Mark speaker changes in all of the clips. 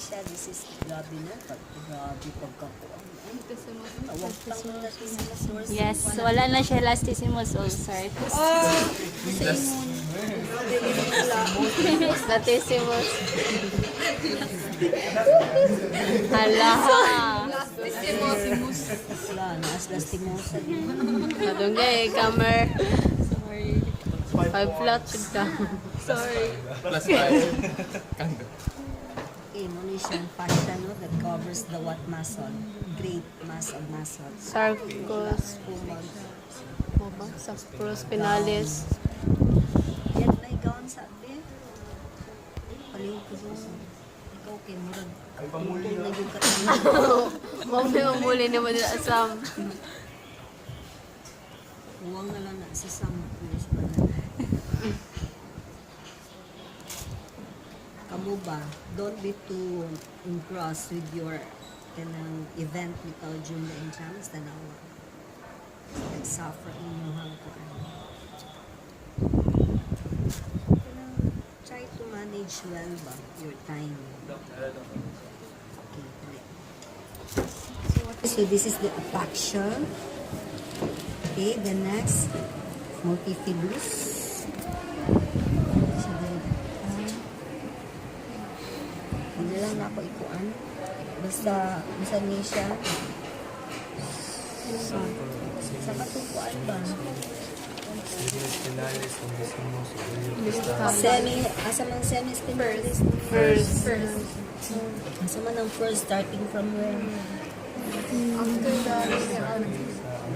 Speaker 1: siya. This is grabe na. Grabe pagkakuan. Tawag pang latissimus.
Speaker 2: Yes, wala na siya latissimus ulcer. Latissimus. Hala.
Speaker 1: Latissimus. Wala, naas-lastimosa din.
Speaker 2: Kadunggay, kamer. Sorry. 5 flat ka. Sorry.
Speaker 3: Plus 5.
Speaker 1: Okay, munition fascia, no? That covers the what muscle? Great mass of muscle.
Speaker 2: Sarcos. Sacrospinalis.
Speaker 1: Yan na ikaw ang sabi. Paling ko sa ikaw kay murag.
Speaker 3: Ay, pamuli
Speaker 1: Ito na
Speaker 3: yun.
Speaker 1: yung katanong.
Speaker 2: Mamuli naman nila asam.
Speaker 1: Huwag na lang na sa samples. Kamu ba? Don't be too engrossed with your kanang event bitaw during the exams. Tanawa. Nag-suffer inyong hangkuan. Try to manage well ba your time. Okay. So this is the apaction. Okay, the next multifidus. So hindi lang na ako ikuan. Basta niya siya. Sa katukuan ba?
Speaker 3: Spinalis,
Speaker 1: Asa man semi-spinalis?
Speaker 2: First.
Speaker 1: Asa man ang first, starting from where?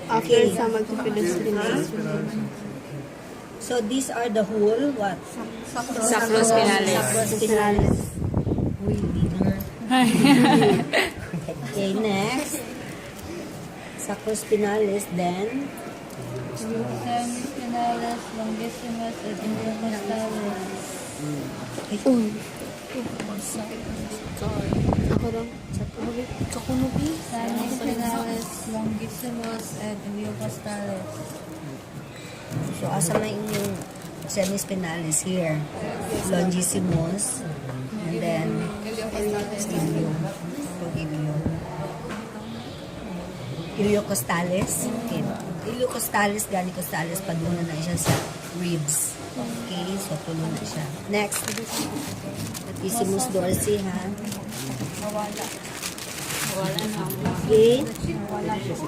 Speaker 2: After sa multifidus.
Speaker 1: So these are the whole what?
Speaker 2: Sacrospinalis.
Speaker 1: Sacrospinalis. Uy, leader. Okay, next. Sacrospinalis, then
Speaker 4: Semi-spinalis, longissimus, and intercostalis.
Speaker 2: Ako lang. Kakunubi.
Speaker 4: Semi-spinalis, longissimus, and intercostalis.
Speaker 1: so asa man inyong semi-spinalis here? Longissimus, and then Iliocostalis. Okay. Iliocostalis, gani costalis, paduna na siya sa ribs. Okay, so tulo na siya. Next. Latissimus dorsi, ha? Okay.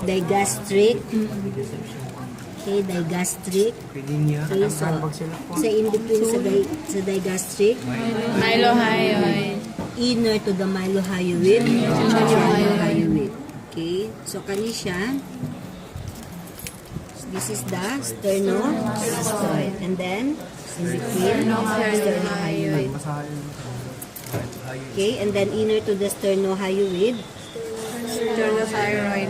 Speaker 1: Digastric. Okay, digastric. Okay, so sa in between sa digastric,
Speaker 2: Mylohyoid.
Speaker 1: inner to the mylohyoid. Mylohyoid. Okay, so kani siya. This is the sternomastoid. And then, in between, sternohyoid. Okay, and then inner to the sternohyoid.
Speaker 2: Sternothyroid.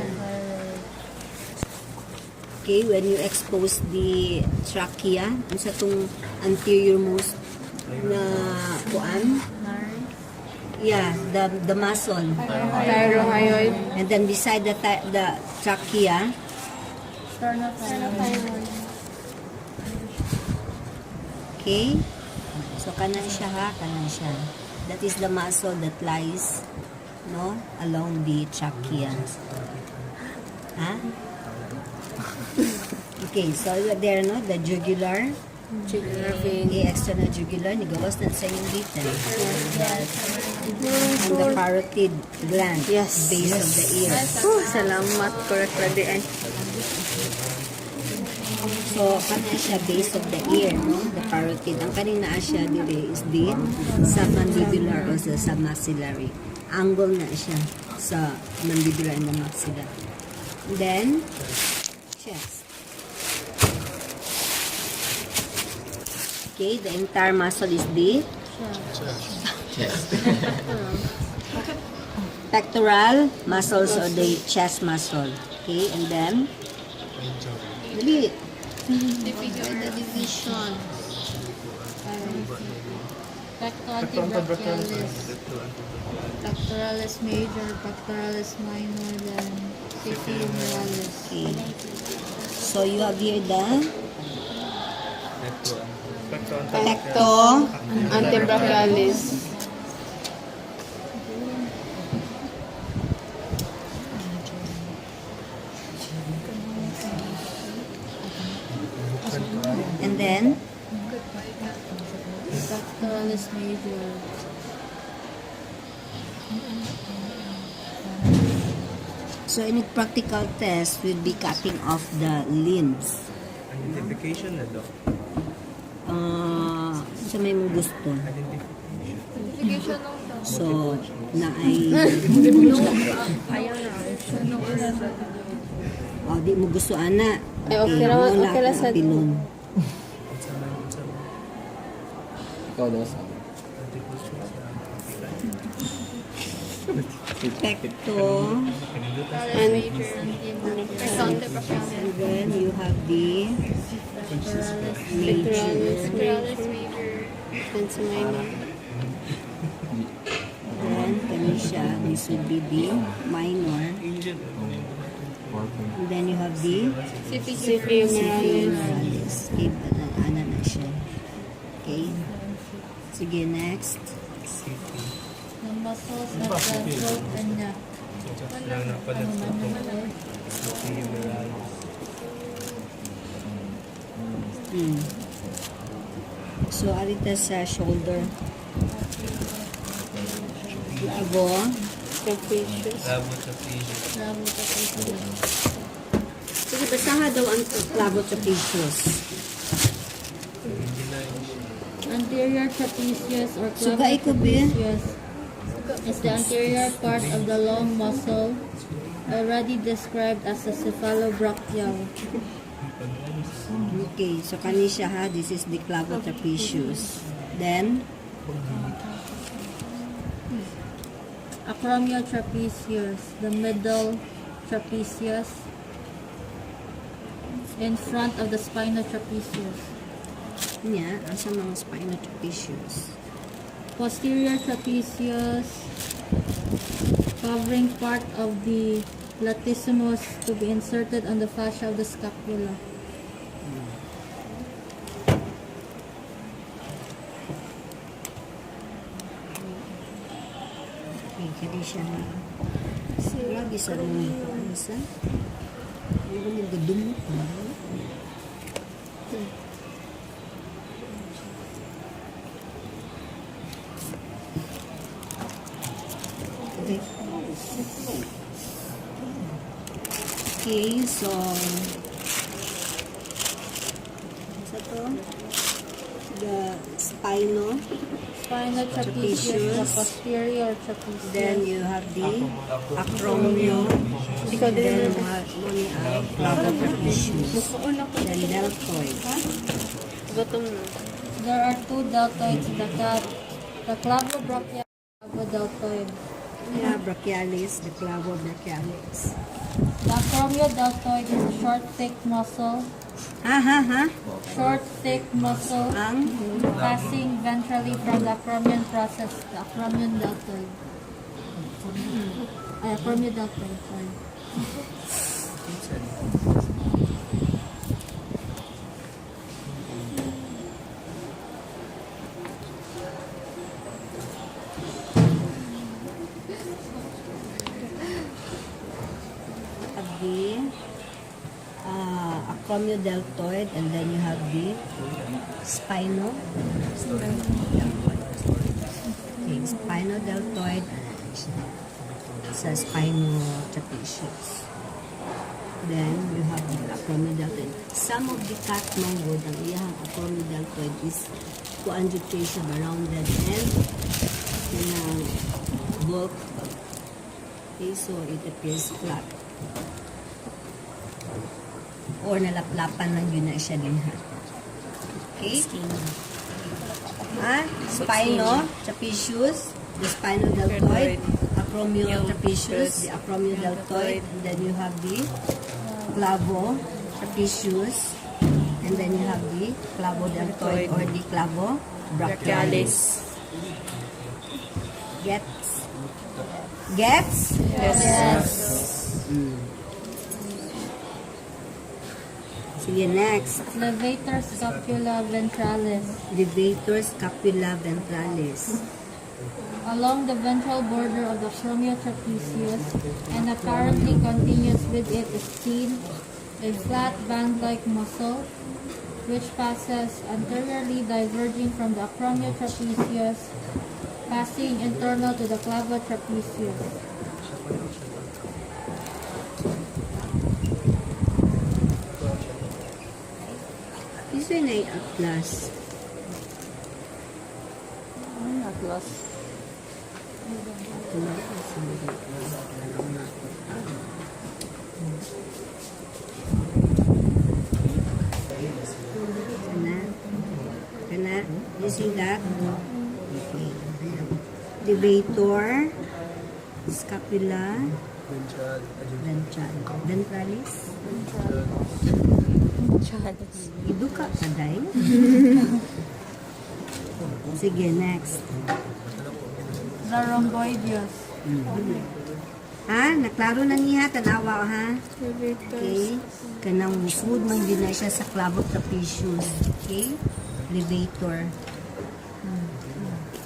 Speaker 1: Okay, when you expose the trachea, ang sa itong anterior most na kuan, yeah, the muscle.
Speaker 2: Thyroid.
Speaker 1: And then beside the trachea, okay, so kanan siya ha, kanan siya. That is the muscle that lies, no, along the trachea. Ha? Okay, so there, no, the jugular.
Speaker 2: Jugular vein.
Speaker 1: Okay, external jugular, nigawas na sa yung dito. And the parotid gland,
Speaker 2: Yes.
Speaker 1: base of the ear.
Speaker 2: Salamat. Correct na di ay.
Speaker 1: So, kanan siya base of the ear, no? The parotid. Ang kanina siya dire is the submandibular o sa submaxillary. Angle na siya sa mandibular and the maxilla. Then, chest. Okay, the entire muscle is the pectoral muscles or the chest muscle. Okay, and then, dali.
Speaker 4: Figure the division. Pectoralis. Pectoralis major, pectoralis minor, then femuralis.
Speaker 1: Okay. So, you have here the pecto,
Speaker 2: Antebrachialis.
Speaker 4: trapezius.
Speaker 1: So in a practical test, we'll be cutting off the limbs.
Speaker 3: Identification na daw.
Speaker 1: Sa may mong gusto.
Speaker 3: Identification.
Speaker 1: So, na ay... Oh, di mo gusto, ana.
Speaker 2: Ay, okay ra sa-
Speaker 1: Pilon.
Speaker 5: Ikaw daw sa
Speaker 1: Pecto.
Speaker 2: And
Speaker 1: And then you have the major.
Speaker 2: and sa minor.
Speaker 1: Then, kani siya. This would be the minor. And then you have the
Speaker 2: CVA
Speaker 1: Morales. Okay, ana na siya. Okay. Sige, next.
Speaker 4: The muscles of the throat and neck.
Speaker 1: So, arita sa shoulder. Labo.
Speaker 2: Capricious.
Speaker 1: Sige, basaha daw ang clavo trapezius.
Speaker 4: Anterior trapezius or
Speaker 1: Sugay ko, be.
Speaker 4: trapezius is the anterior part of the long muscle already described as a cephalobrachial.
Speaker 1: Okay, so kani siya ha. This is the clavo trapezius. Then,
Speaker 4: Acromiotrapezius, the middle trapezius in front of the spinotrapezius.
Speaker 1: niya, asa mga spinotrapezius.
Speaker 4: Posterior trapezius covering part of the latissimus to be inserted on the fascia of the scapula.
Speaker 1: Okay, kani siya ha. Lagi sa rin ano sa? Ano mo gadumot na? Okay. Okay, so sa to the
Speaker 4: Spinotrapezius, the
Speaker 1: Trapezius.
Speaker 4: posterior trapezius.
Speaker 1: then you have the acromio,
Speaker 2: Ikaw din
Speaker 1: then
Speaker 2: na.
Speaker 1: clavotrapezius, then deltoid.
Speaker 2: Bottom na.
Speaker 4: There are two deltoids, the clavobrachial and clavodeltoid.
Speaker 1: Yeah, brachialis, the clavobrachialis.
Speaker 4: The acromiodeltoid is a short, thick muscle.
Speaker 1: Ha?
Speaker 4: Short, thick muscle
Speaker 1: Ang
Speaker 4: passing ventrally from the acromion process, the acromion deltoid. Acromiodeltoid, sorry.
Speaker 1: have the acromiodeltoid, and then you have the spino. Okay, spinodeltoid sa spinotrapezius. Then you have the acromiodeltoid. Some of the cat mango, ang iyang acromiodeltoid is coanjutate siya rounded and bulk. Okay, so it appears flat. Or nalaplapan lang yun na siya din ha. Okay? Spino, trapezius, the spinodeltoid, acromiotrapezius, the acromiodeltoid, and then you have the clavo, trapezius, and then you have the clavodeltoid or the clavobrachialis. Gets?
Speaker 2: Yes.
Speaker 1: Sige, next.
Speaker 4: Levator scapula ventralis.
Speaker 1: Levator scapula ventralis.
Speaker 4: Along the ventral border of the acromiotrapezius and apparently continuous with it is seen a flat band-like muscle which passes anteriorly diverging from the acromiotrapezius passing internal to the clavotrapezius.
Speaker 1: This one ay atlas.
Speaker 2: Atlas.
Speaker 1: Kana? You see that? Okay. Levator, scapula, ventralis. Idu ka kaday? Sige, next.
Speaker 4: The rhomboideus.
Speaker 1: Ha? Naklaro na niya, tanawa ha?
Speaker 2: Elevators.
Speaker 1: Okay. Kanang food man din na siya sa clavotrapezius. Okay? Levator.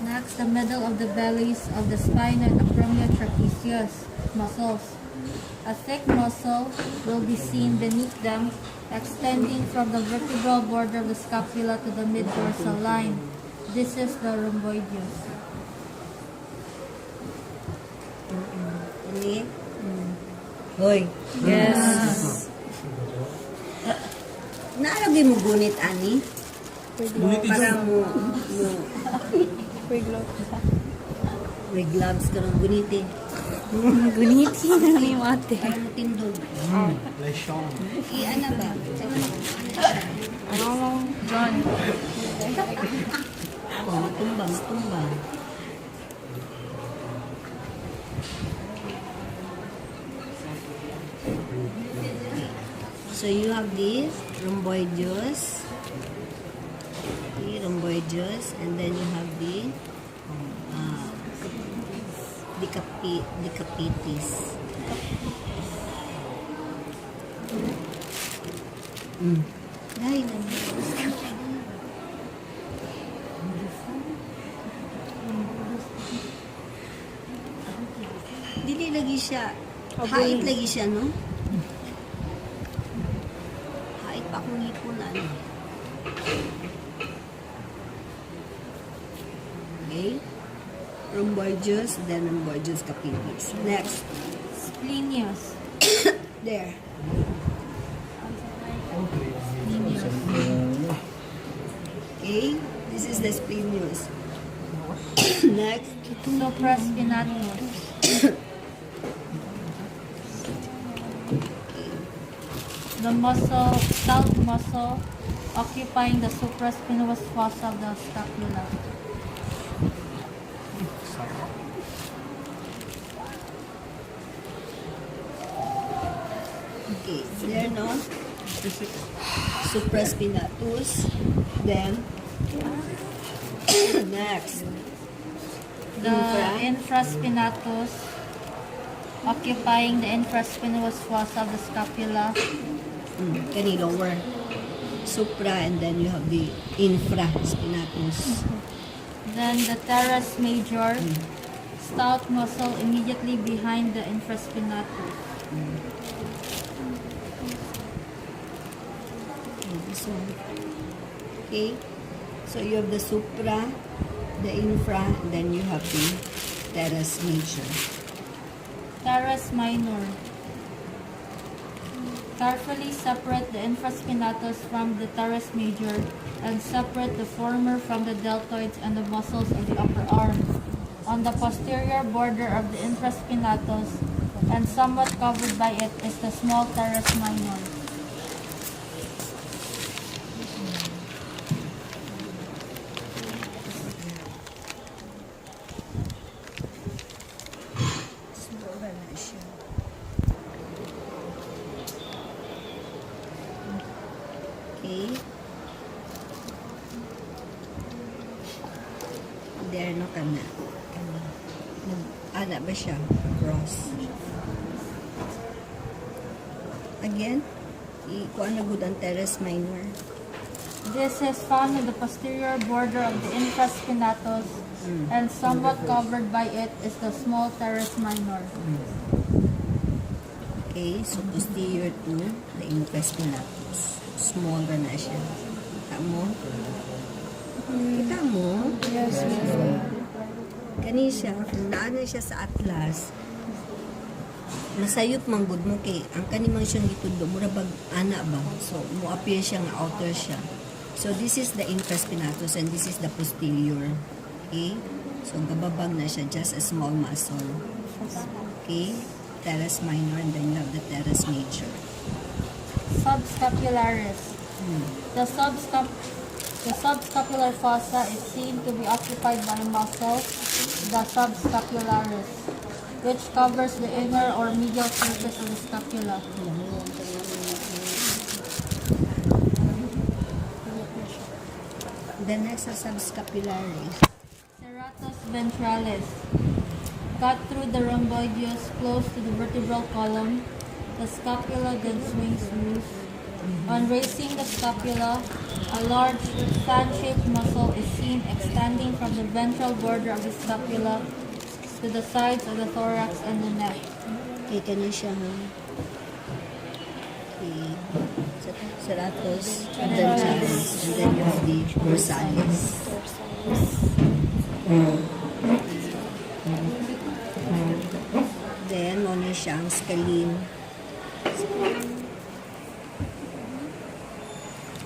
Speaker 4: Next, the middle of the bellies of the spine and acromiotrapezius muscles. A thick muscle will be seen beneath them, extending from the vertebral border of the scapula to the mid-dorsal line. This is the rhomboideus.
Speaker 1: Ini? Hoy. Yes. Naalagay mo gunit, Ani? Para mo
Speaker 2: Wait, look.
Speaker 1: may gloves ka ng guniti.
Speaker 2: Guniti na ni mate.
Speaker 1: Para mo tindog. Ano ba?
Speaker 2: John.
Speaker 1: Tumbang. So you have this rhomboideus. Okay, rhomboideus, and then you have the decapitis. Dahil dili lagi siya. Hait lagi siya, no? Hait pa akong hipunan. Okay? Rhomboideus, then rhomboideus capitis. Next.
Speaker 4: Splenius.
Speaker 1: There. Okay? This is the splenius. Next.
Speaker 4: Supraspinatus. The muscle, stout muscle, occupying the supraspinous fossa of the scapula.
Speaker 1: Okay, there no? Supraspinatus. Then, next.
Speaker 4: The infraspinatus, occupying the infraspinous fossa of the scapula.
Speaker 1: Kani lower. Supra, and then you have the infraspinatus.
Speaker 4: Then the teres major, stout muscle immediately behind the infraspinatus.
Speaker 1: Okay, this one. Okay, so you have the supra, the infra, and then you have the teres major.
Speaker 4: Teres minor. Carefully separate the infraspinatus from the teres major and separate the former from the deltoids and the muscles of the upper arm. On the posterior border of the infraspinatus and somewhat covered by it is the small teres minor.
Speaker 1: Sobra na siya. Okay. There no kana. Ana ba siya? Cross. Again, ikuha na good ang teres minor.
Speaker 4: This is found in the posterior border of the infraspinatus and somewhat covered by it is the small teres minor.
Speaker 1: Okay, so posterior to the infraspinatus. Small ba na siya? Kita mo? Kita mo?
Speaker 2: Yes,
Speaker 1: Kani siya, kung naana siya sa atlas, masayop manggod mo kay ang kanimang siyang gitundo mura bag ana ba, so mo appear siya nga outer siya. So this is the infraspinatus and this is the posterior. Okay, so gababag na siya, just a small muscle. Okay, teres minor and then you have the teres major.
Speaker 4: Subscapularis. The subscapular fossa is seen to be occupied by muscles, the subscapularis, which covers the inner or medial surface of the scapula.
Speaker 1: The next is subscapularis.
Speaker 4: Serratus ventralis. Cut through the rhomboideus close to the vertebral column, the scapula then swings loose. On raising the scapula, a large fan-shaped muscle is seen extending from the ventral border of the scapula to the sides of the thorax and the neck.
Speaker 1: Okay, kani siya ha. Okay. Serratus ventralis. And then you have the dorsalis. Then, ano siyang scalene.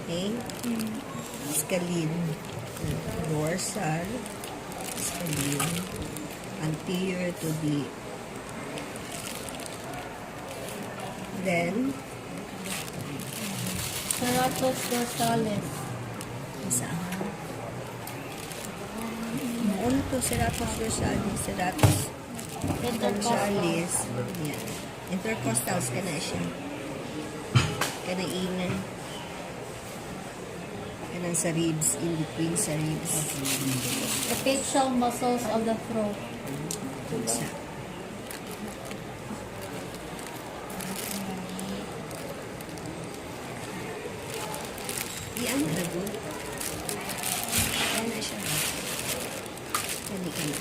Speaker 1: Okay? Scalene. Dorsal. Scalene. Anterior to the... Then,
Speaker 4: Serratus dorsalis.
Speaker 1: isa. Ano to? Serratus dorsalis. Serratus dorsalis. Yan. Intercostals ka na siya. Kanainan. Kanang sa ribs, in between sa ribs.
Speaker 4: The facial muscles of the throat.
Speaker 1: Isa. Iyan na doon. Ayan na siya. Kani ka na.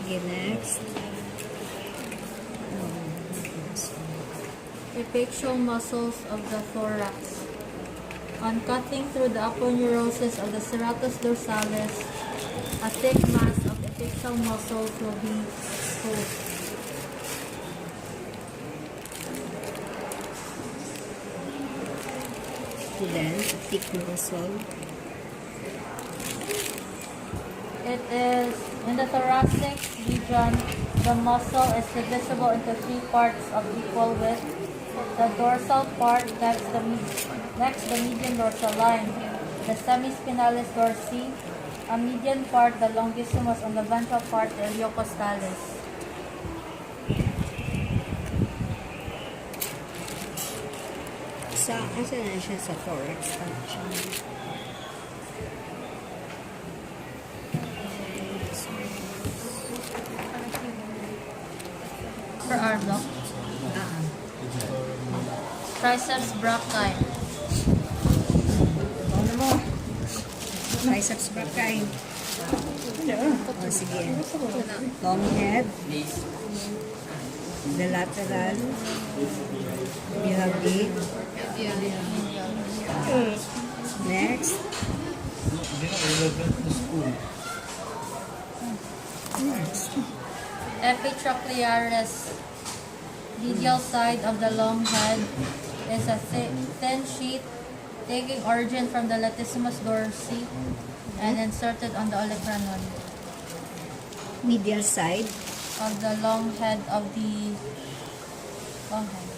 Speaker 1: Okay, next.
Speaker 4: Epictional muscles of the thorax. On cutting through the aponeurosis of the serratus dorsalis, a thick mass of epictional muscles will be exposed.
Speaker 1: Then, thick muscle.
Speaker 4: It is in the thoracic region. The muscle is divisible into three parts of equal width. The dorsal part next the median dorsal line, the semispinalis dorsi, a median part, the longissimus, and the ventral part, the iliocostalis.
Speaker 1: Asa na siya sa thorax?
Speaker 4: Per arm, no? Triceps brachii.
Speaker 1: Ano mo? Triceps brachii. O, sige. Long head. The lateral. You have the... Next. Next.
Speaker 4: Epitrochlearis. Medial side of the long head is a thin sheet taking origin from the latissimus dorsi and inserted on the olecranon
Speaker 1: Medial side.
Speaker 4: of the long head of the long head.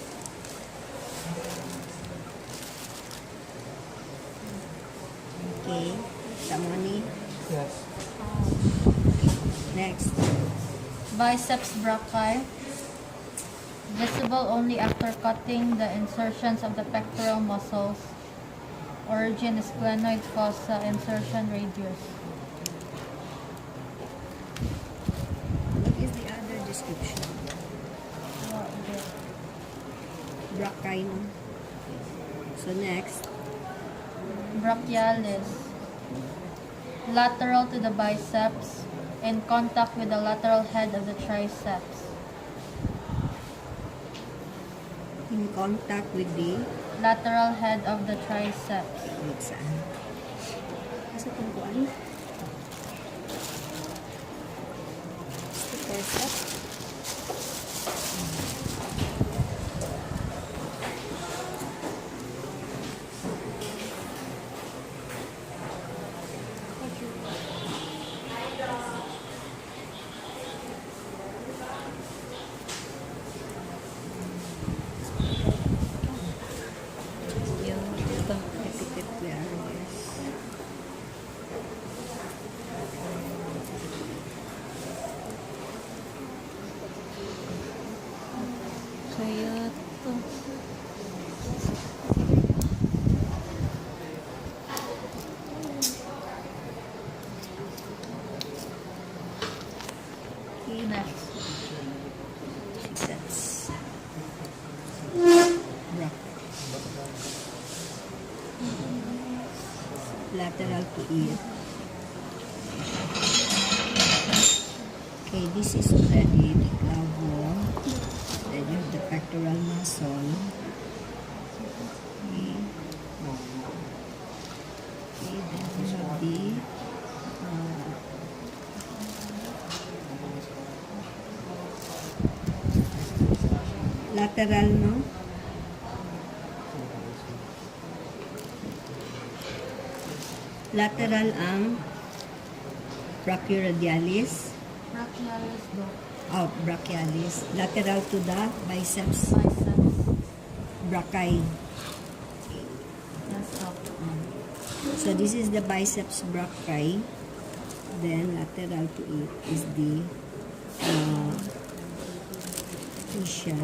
Speaker 1: Okay. Tama ni.
Speaker 3: Yes.
Speaker 1: Next.
Speaker 4: Biceps brachii. Visible only after cutting the insertions of the pectoral muscles. Origin is splenoid fossa, insertion radius.
Speaker 1: What is the other description? Brachii, no? So, So next,
Speaker 4: Brachialis. Lateral to the biceps, in contact with the lateral head of the triceps.
Speaker 1: in contact with the
Speaker 4: Lateral head of the triceps.
Speaker 1: wait saan? Asa itong kuan? Yung epithet areas.
Speaker 2: Kaya to.
Speaker 4: Okay, next.
Speaker 1: That's rock. Lateral to ear. Okay, this is already the clavo. Then you have the pectoral muscle. Okay. Okay, then you have the lateral, no? Lateral ang brachioradialis.
Speaker 4: Brachialis do.
Speaker 1: Oh, brachialis. Lateral to the biceps
Speaker 4: Biceps.
Speaker 1: brachii.
Speaker 4: Yes, up.
Speaker 1: So this is the biceps brachii. Then lateral to it is the fascia.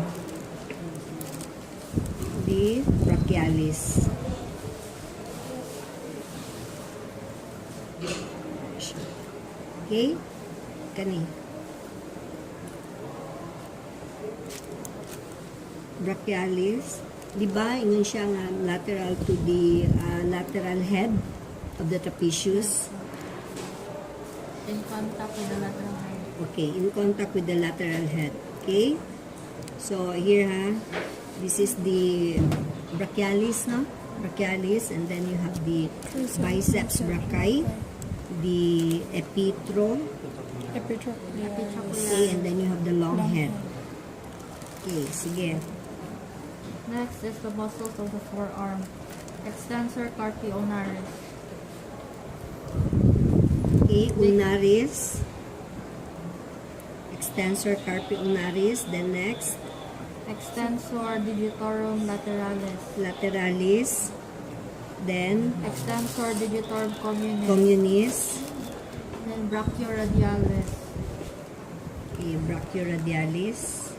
Speaker 1: The brachialis. Okay? Kani. Brachialis. Diba, ingon siya nga lateral to the lateral head of the trapezius.
Speaker 4: In contact with the lateral head.
Speaker 1: Okay, in contact with the lateral head. Okay? So, here ha, this is the brachialis, no? Brachialis, and then you have the biceps brachii, the epitro, okay, and then you have the long head. Okay, sige.
Speaker 4: Next is the muscles of the forearm. Extensor carpi ulnaris.
Speaker 1: Okay, ulnaris, extensor carpi ulnaris, then next,
Speaker 4: Extensor digitorum lateralis.
Speaker 1: lateralis, then
Speaker 4: Extensor digitorum communis.
Speaker 1: communis,
Speaker 4: Then brachioradialis.
Speaker 1: okay, brachioradialis,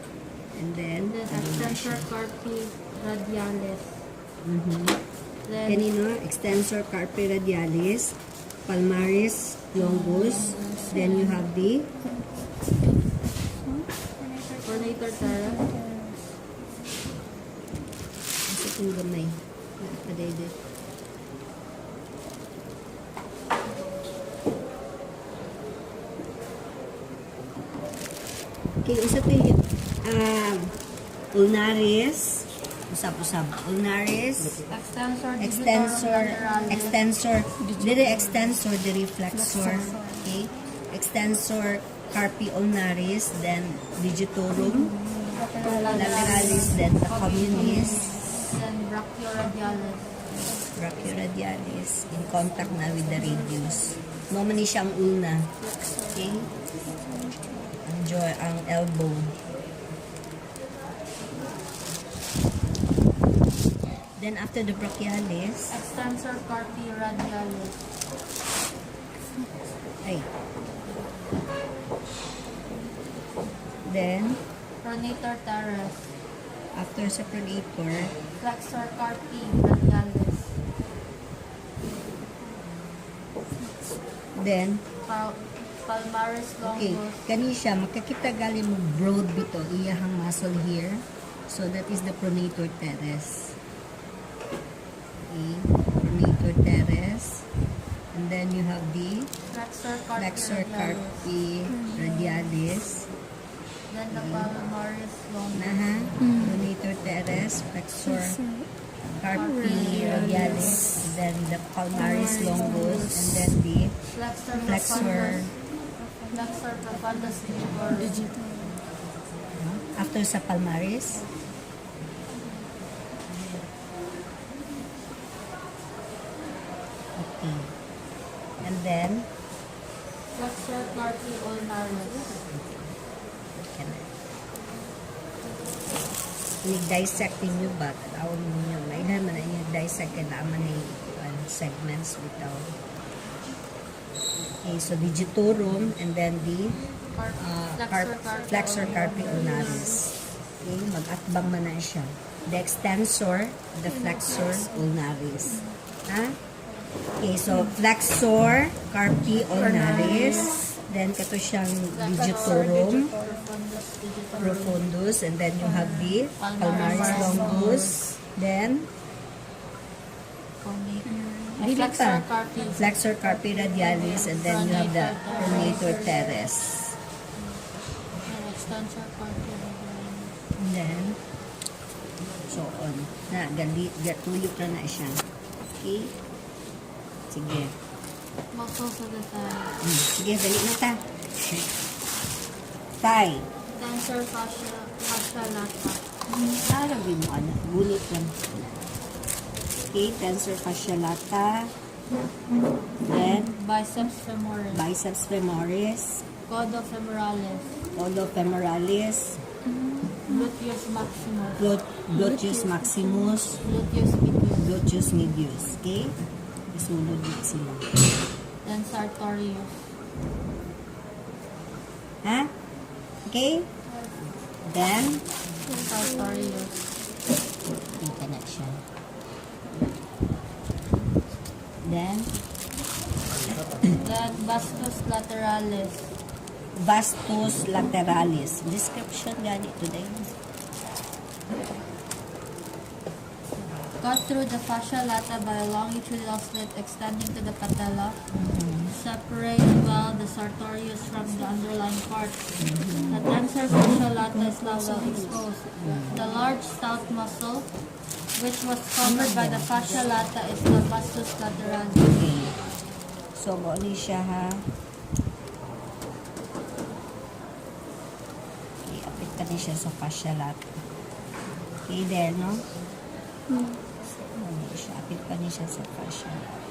Speaker 1: and then,
Speaker 4: Then extensor carpi radialis. Then
Speaker 1: kanino, extensor carpi radialis, palmaris longus, then you have the
Speaker 4: pronator teres.
Speaker 1: isa itong gamay, nakapadaydad. Okay, isa ito yung ulnaris, usap-usap, ulnaris,
Speaker 4: Extensor digitorum
Speaker 1: extensor,
Speaker 4: lateralis.
Speaker 1: extensor, dire extensor, dire flexor, okay, extensor carpi ulnaris, then digitorum lateralis, then the communis,
Speaker 4: Then brachioradialis.
Speaker 1: brachioradialis, in contact na with the radius. Normally siyang ulna, okay, ang elbow. Then after the brachialis,
Speaker 4: Extensor carpi radialis.
Speaker 1: ay, then
Speaker 4: Pronator teres.
Speaker 1: after sa pronator,
Speaker 4: Flexor carpi radialis.
Speaker 1: then,
Speaker 4: Palmaris
Speaker 1: okay,
Speaker 4: longus.
Speaker 1: kani siya, makakita galing mo broad bito, iyahang muscle here. So that is the pronator teres. have the
Speaker 4: Flexor
Speaker 1: flexor carpi radialis.
Speaker 4: Then the palmaris longus.
Speaker 1: Naha, donator teres, flexor carpi radialis, then the palmaris longus, and then the flexor
Speaker 4: Flexor profundus digitor.
Speaker 1: after sa palmaris. Okay. And then,
Speaker 4: Flexor carpi ulnaris.
Speaker 1: Nag-dissect ninyo ba? Tawag ninyo. Mailan man na nag-dissect ka naman ng segments bitaw. Okay, so digitorum and then the flexor carpi ulnaris. Okay, mag-atbang man na siya. The extensor, the flexor ulnaris. Ha? Okay, so flexor carpi ulnaris. Then kato siyang digitorum profundus, and then you have the palmaris longus, then
Speaker 4: Flexor carpi.
Speaker 1: flexor carpi radialis, and then you have the pronator teres.
Speaker 4: Extensor carpi.
Speaker 1: And then, so on. Na, gatuyok na siya. Okay? Sige.
Speaker 4: Muscles of the thigh.
Speaker 1: Sige, dali na ta. Thigh.
Speaker 4: Tensor fascia lata.
Speaker 1: Taragin mo, anak. Gulit lang. Okay, tensor fascia lata. Then,
Speaker 4: Biceps femoris.
Speaker 1: biceps femoris.
Speaker 4: Codo femoralis.
Speaker 1: Femorales,
Speaker 4: Gluteus maximus.
Speaker 1: gluteus maximus,
Speaker 4: Gluteus medius.
Speaker 1: gluteus medius. Okay? Isunod din sila.
Speaker 4: Then sartorius.
Speaker 1: Ha? Okay? Then,
Speaker 4: Sartorius.
Speaker 1: kita na siya. Then,
Speaker 4: Then vastus lateralis.
Speaker 1: vastus lateralis. Description gani today.
Speaker 4: Cut through the fascia lata by a longitudinal slit extending to the patella. Separate well the sartorius from the underlying part. The tensor fascia lata is now well exposed. The large stout muscle, which was covered by the fascia lata, is the vastus lateralis.
Speaker 1: Okay. So, mo ni siya ha. I-apit ka ni siya sa fascia lata. Okay, there, no? So, mo ni siya. Apit ka ni siya sa fascia lata.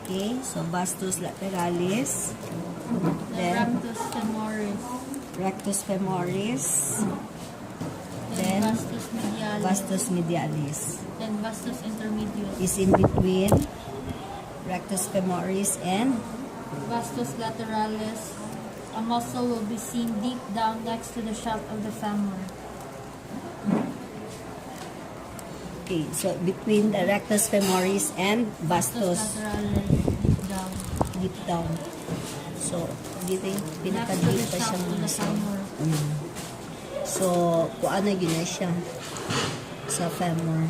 Speaker 1: Okay, so vastus lateralis.
Speaker 4: Then
Speaker 1: Then,
Speaker 4: rectus femoris.
Speaker 1: rectus femoris.
Speaker 4: Then
Speaker 1: Then,
Speaker 4: vastus medialis.
Speaker 1: vastus medialis.
Speaker 4: Then vastus intermedius.
Speaker 1: Is in between rectus femoris and
Speaker 4: Vastus lateralis. A muscle will be seen deep down next to the shaft of the femur.
Speaker 1: okay, so between the rectus femoris and
Speaker 4: Vastus
Speaker 1: vastus
Speaker 4: lateralis deep down.
Speaker 1: deep down. So, dito yung
Speaker 4: Next to
Speaker 1: pinaka-deep
Speaker 4: the
Speaker 1: pa
Speaker 4: shaft
Speaker 1: siyang
Speaker 4: of the
Speaker 1: muscle.
Speaker 4: femur.
Speaker 1: So, kuan na yun na siya sa femur.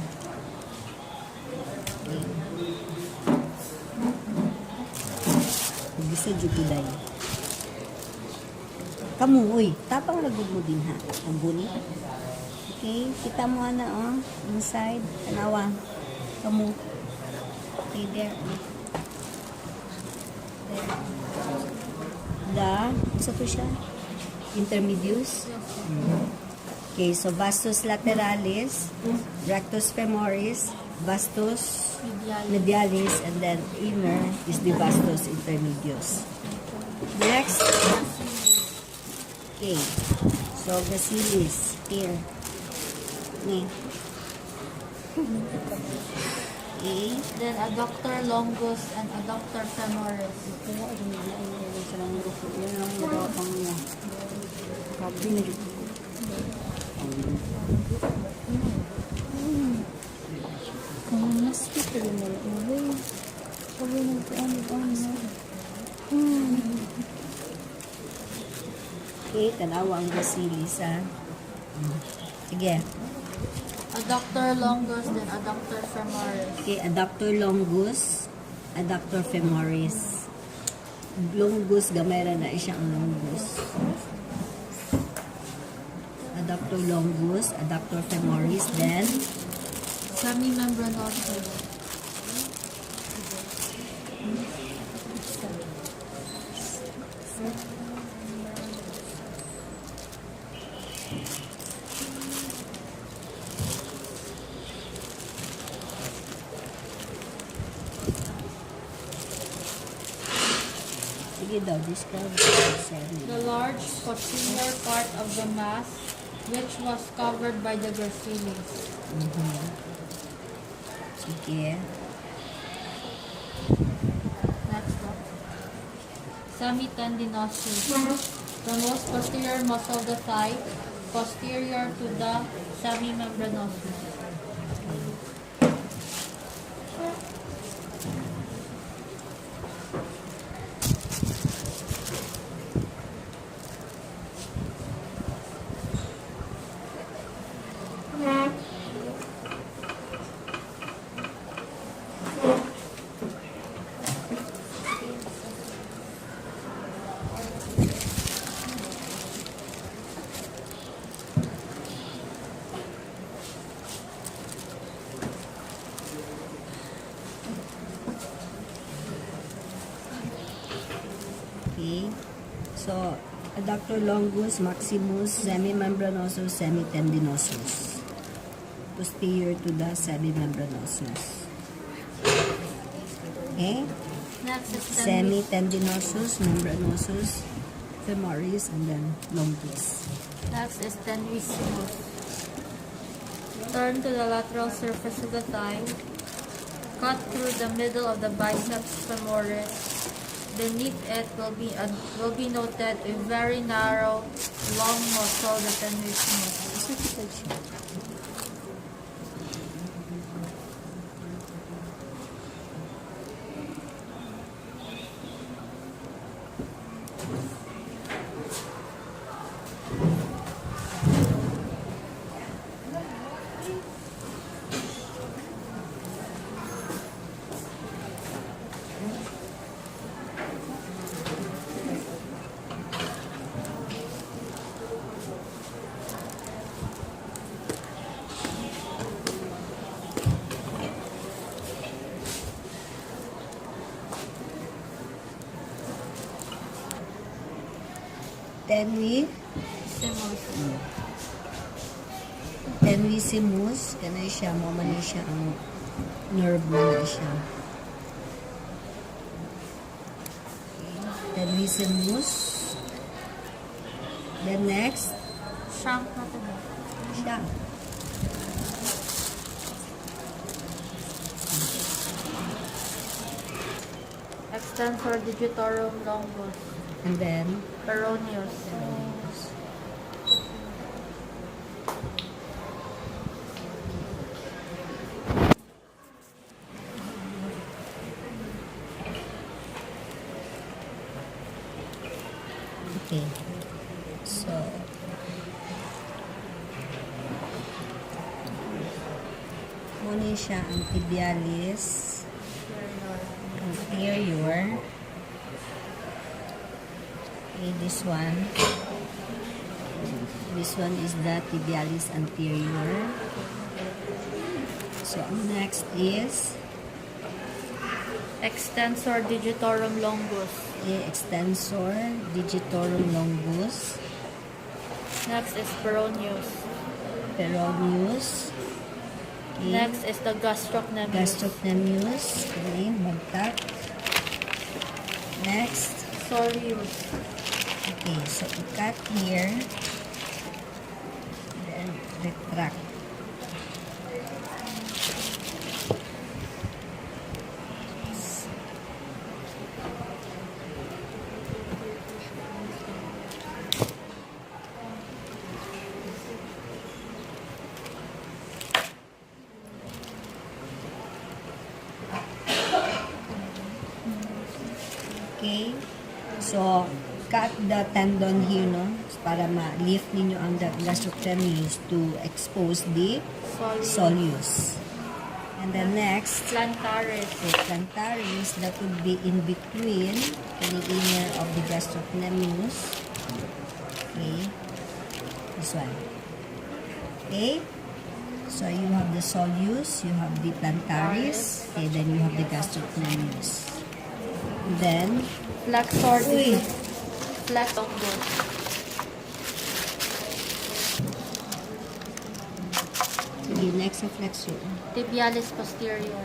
Speaker 1: Okay. Bisa jupiday. Kamu, uy, tapang lagod mo din ha. Ang bunit. Okay, kita mo na oh, inside. Tanawa. Kamu. Okay, there. There. Sa to siya? Intermedius. Okay, so vastus lateralis, rectus femoris, vastus medialis, and then inner is the vastus intermedius. Next. Okay. So, gracilis. Here. Ni. Okay.
Speaker 4: Then adductor longus and adductor femoris.
Speaker 1: Okay, tanawa ang gracilis ha. Sige.
Speaker 4: Adductor longus, then adductor femoris.
Speaker 1: Okay, adductor longus, adductor femoris. Longus, gamay ra na siya ang longus. Adductor longus, adductor femoris, then
Speaker 4: Semimembranosus.
Speaker 1: sige daw, describe. Sorry.
Speaker 4: The large posterior part of the mass, which was covered by the gracilis.
Speaker 1: Sige.
Speaker 4: Next one. Semitendinosus. The most posterior muscle of the thigh, posterior to the semimembranosus.
Speaker 1: Okay. So, adductor longus, maximus, semimembranosus, semitendinosus. Posterior to the semimembranosus. Okay?
Speaker 4: Next is
Speaker 1: Semitendinosus, membranosus, femoris, and then longus.
Speaker 4: Next is tenuissimus. Turn to the lateral surface of the thigh. Cut through the middle of the biceps femoris. Beneath it will be noted a very narrow, long muscle, the tenuissimus.
Speaker 1: Tenuissimus, kanay siya, mo man siya ang nerve na siya. Tenuissimus. Then next,
Speaker 4: Shank na to ba?
Speaker 1: siya.
Speaker 4: Extensor digitorum longus.
Speaker 1: And then,
Speaker 4: Peroneus.
Speaker 1: okay. So, muna siya ang tibialis anterior. Okay, this one is the tibialis anterior. So, ang next is
Speaker 4: Extensor digitorum longus.
Speaker 1: extensor digitorum longus,
Speaker 4: Next is peroneus.
Speaker 1: peroneus. Okay.
Speaker 4: Next is the gastrocnemius.
Speaker 1: Gastrocnemius. Okay, magtak. Next.
Speaker 4: Soleus.
Speaker 1: Okay, so i-cut here. Then retract. Okay, so cut the tendon here, no? para ma-lift ninyo ang gastrocnemius to expose the soleus. And then next,
Speaker 4: Plantaris.
Speaker 1: so plantaris, that would be in between the inner of the gastrocnemius. Okay, this one. Okay, so you have the soleus, you have the plantaris, okay, then you have the gastrocnemius. Then,
Speaker 4: Flexor.
Speaker 1: uy,
Speaker 4: Flexor.
Speaker 1: sige, next sa flexor.
Speaker 4: Tibialis posterior.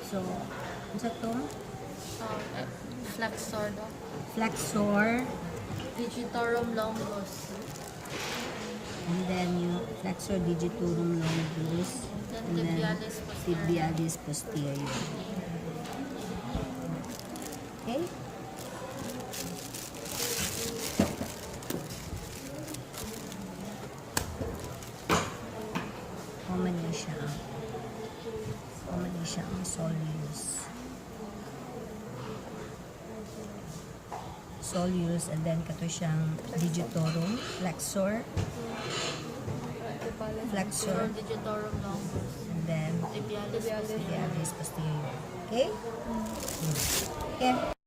Speaker 1: So, ano sa to?
Speaker 4: Flexor do.
Speaker 1: Flexor,
Speaker 4: Digitorum longus.
Speaker 1: and then yung flexor digitorum longus,
Speaker 4: Then
Speaker 1: and then
Speaker 4: tibialis posterior.
Speaker 1: tibialis posterior. Okay? Commonly siya ang soleus. Soleus, and then kato siyang digitorum, flexor, flexor,
Speaker 4: Digitorum longus.
Speaker 1: and then
Speaker 4: Tibialis posterior.
Speaker 1: tibialis posterior. Okay? Okay.